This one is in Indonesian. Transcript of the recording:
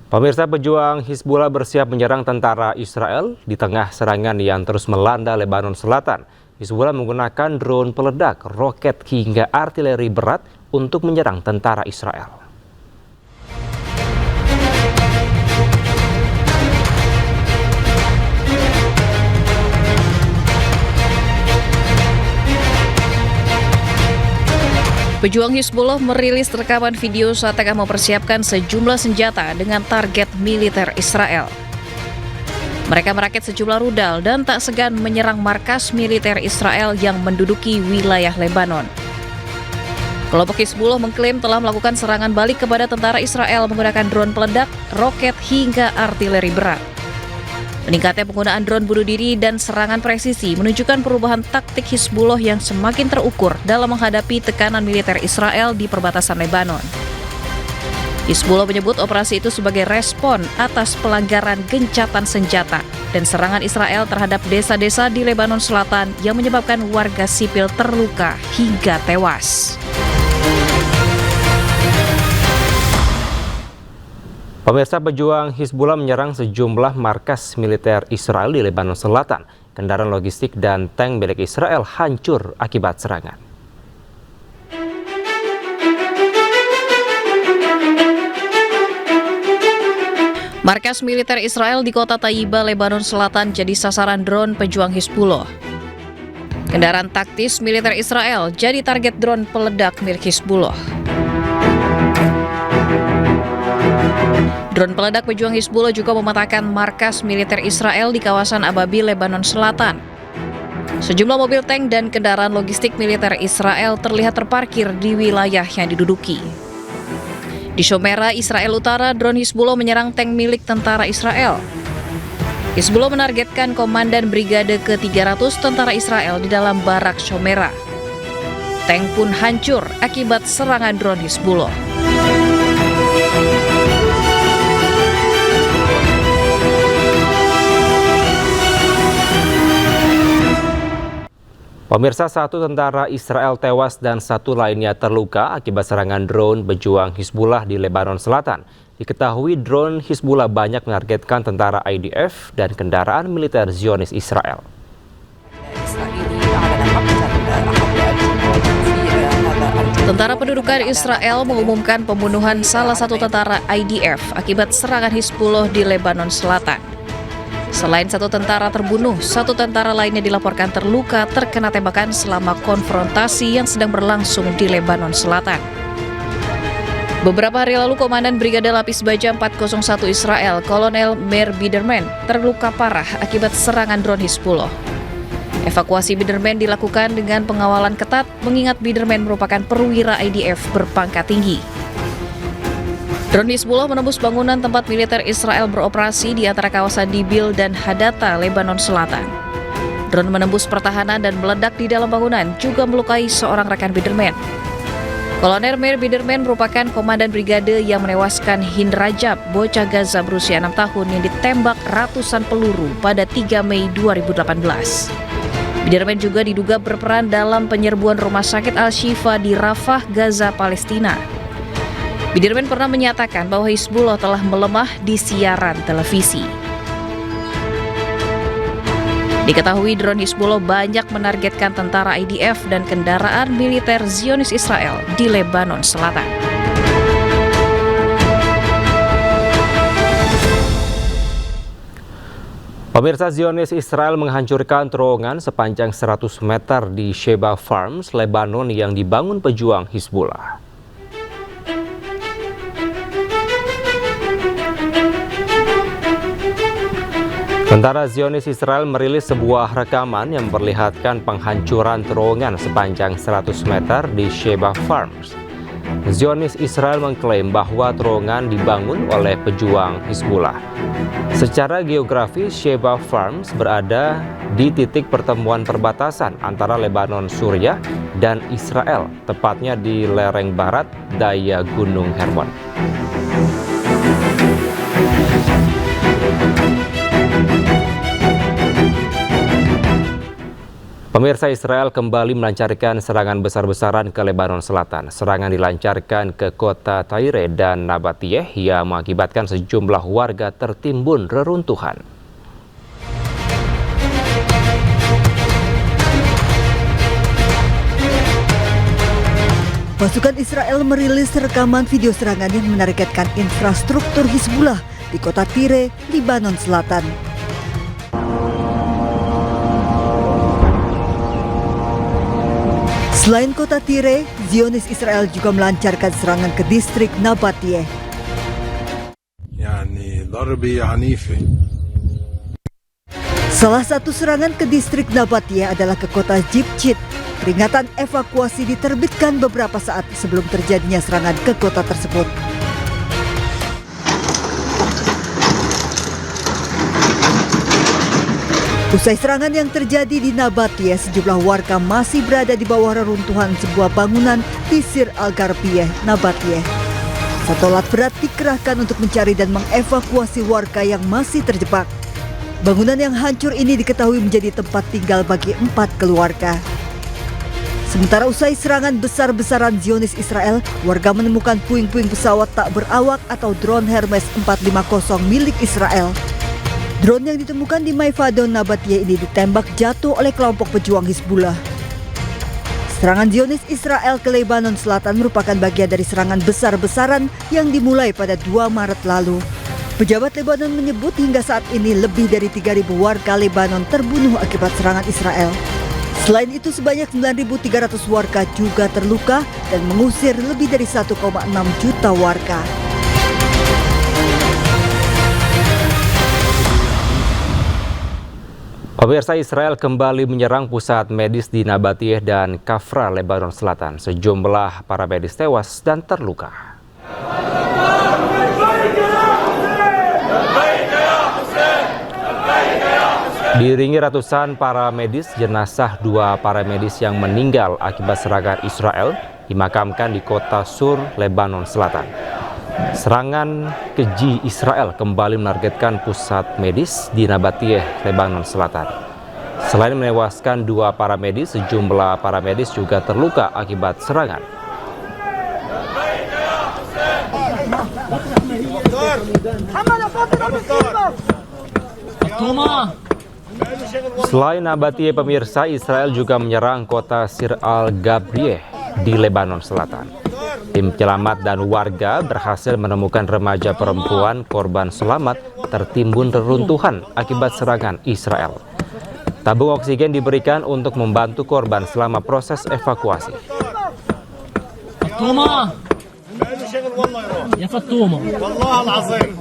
Pemirsa, pejuang Hizbullah bersiap menyerang tentara Israel di tengah serangan yang terus melanda Lebanon Selatan. Hizbullah menggunakan drone peledak, roket hingga artileri berat untuk menyerang tentara Israel. Pejuang Hizbullah merilis rekaman video saat tengah mempersiapkan sejumlah senjata dengan target militer Israel. Mereka merakit sejumlah rudal dan tak segan menyerang markas militer Israel yang menduduki wilayah Lebanon. Kelompok Hizbullah mengklaim telah melakukan serangan balik kepada tentara Israel menggunakan drone peledak, roket hingga artileri berat. Meningkatnya penggunaan drone bunuh diri dan serangan presisi menunjukkan perubahan taktik Hizbullah yang semakin terukur dalam menghadapi tekanan militer Israel di perbatasan Lebanon. Hizbullah menyebut operasi itu sebagai respon atas pelanggaran gencatan senjata dan serangan Israel terhadap desa-desa di Lebanon Selatan yang menyebabkan warga sipil terluka hingga tewas. Pemirsa, pejuang Hizbullah menyerang sejumlah markas militer Israel di Lebanon Selatan. Kendaraan logistik dan tank milik Israel hancur akibat serangan. Markas militer Israel di kota Taiba, Lebanon Selatan jadi sasaran drone pejuang Hizbullah. Kendaraan taktis militer Israel jadi target drone peledak milik Hizbullah. Drone peledak pejuang Hizbullah juga mematahkan markas militer Israel di kawasan Ababil, Lebanon Selatan. Sejumlah mobil tank dan kendaraan logistik militer Israel terlihat terparkir di wilayah yang diduduki. Di Shomera, Israel Utara, drone Hizbullah menyerang tank milik tentara Israel. Hizbullah menargetkan komandan brigade ke-300 tentara Israel di dalam barak Shomera. Tank pun hancur akibat serangan drone Hizbullah. Pemirsa, satu tentara Israel tewas dan satu lainnya terluka akibat serangan drone pejuang Hizbullah di Lebanon Selatan. Diketahui drone Hizbullah banyak menargetkan tentara IDF dan kendaraan militer Zionis Israel. Tentara pendudukan Israel mengumumkan pembunuhan salah satu tentara IDF akibat serangan Hizbullah di Lebanon Selatan. Selain satu tentara terbunuh, satu tentara lainnya dilaporkan terluka terkena tembakan selama konfrontasi yang sedang berlangsung di Lebanon Selatan. Beberapa hari lalu, Komandan Brigade Lapis Baja 401 Israel, Kolonel Meir Biderman, terluka parah akibat serangan drone Hizbullah. Evakuasi Biderman dilakukan dengan pengawalan ketat, mengingat Biderman merupakan perwira IDF berpangkat tinggi. Drone Hizbullah menembus bangunan tempat militer Israel beroperasi di antara kawasan Dibil dan Hadata, Lebanon Selatan. Drone menembus pertahanan dan meledak di dalam bangunan, juga melukai seorang rekan Biderman. Kolonel Meir Biderman merupakan komandan brigade yang menewaskan Hind Rajab, bocah Gaza berusia 6 tahun yang ditembak ratusan peluru pada 3 Mei 2018. Biderman juga diduga berperan dalam penyerbuan rumah sakit Al-Shifa di Rafah, Gaza, Palestina. Biderman pernah menyatakan bahwa Hizbullah telah melemah di siaran televisi. Diketahui drone Hizbullah banyak menargetkan tentara IDF dan kendaraan militer Zionis Israel di Lebanon Selatan. Pemirsa, Zionis Israel menghancurkan terowongan sepanjang 100 meter di Sheba Farms, Lebanon yang dibangun pejuang Hizbullah. Tentara Zionis Israel merilis sebuah rekaman yang memperlihatkan penghancuran terowongan sepanjang 100 meter di Sheba Farms. Zionis Israel mengklaim bahwa terowongan dibangun oleh pejuang Hizbullah. Secara geografis, Sheba Farms berada di titik pertemuan perbatasan antara Lebanon, Suriah, dan Israel, tepatnya di lereng barat daya Gunung Hermon. Pemirsa, Israel kembali melancarkan serangan besar-besaran ke Lebanon Selatan. Serangan dilancarkan ke kota Tyre dan Nabatiyeh yang mengakibatkan sejumlah warga tertimbun reruntuhan. Pasukan Israel merilis rekaman video serangan yang menargetkan infrastruktur Hizbullah di kota Tyre, Lebanon Selatan. Selain kota Tyre, Zionis Israel juga melancarkan serangan ke distrik Nabatiyeh. Salah satu serangan ke distrik Nabatiyeh adalah ke kota Jibchit. Peringatan evakuasi diterbitkan beberapa saat sebelum terjadinya serangan ke kota tersebut. Usai serangan yang terjadi di Nabatiyeh, sejumlah warga masih berada di bawah reruntuhan sebuah bangunan di Sir Al-Garbiyeh, Nabatiyeh. Satu alat berat dikerahkan untuk mencari dan mengevakuasi warga yang masih terjebak. Bangunan yang hancur ini diketahui menjadi tempat tinggal bagi 4 keluarga. Sementara usai serangan besar-besaran Zionis Israel, warga menemukan puing-puing pesawat tak berawak atau drone Hermes 450 milik Israel. Drone yang ditemukan di Maifadon Nabatiyeh ini ditembak jatuh oleh kelompok pejuang Hizbullah. Serangan Zionis Israel ke Lebanon Selatan merupakan bagian dari serangan besar-besaran yang dimulai pada 2 Maret lalu. Pejabat Lebanon menyebut hingga saat ini lebih dari 3.000 warga Lebanon terbunuh akibat serangan Israel. Selain itu, sebanyak 9.300 warga juga terluka dan mengusir lebih dari 1,6 juta warga. Pemirsa, Israel kembali menyerang pusat medis di Nabatiyeh dan Kafra, Lebanon Selatan. Sejumlah para medis tewas dan terluka. Diiringi ratusan para medis, jenazah 2 para medis yang meninggal akibat serangan Israel dimakamkan di kota Sur, Lebanon Selatan. Serangan keji Israel kembali menargetkan pusat medis di Nabatiyeh, Lebanon Selatan. Selain menewaskan 2 para medis, sejumlah para medis juga terluka akibat serangan. Selain Nabatiyeh, pemirsa, Israel juga menyerang kota Sir Al-Garbiyeh di Lebanon Selatan. Tim penyelamat dan warga berhasil menemukan remaja perempuan korban selamat tertimbun reruntuhan akibat serangan Israel. Tabung oksigen diberikan untuk membantu korban selama proses evakuasi. يا فطومة والله العظيم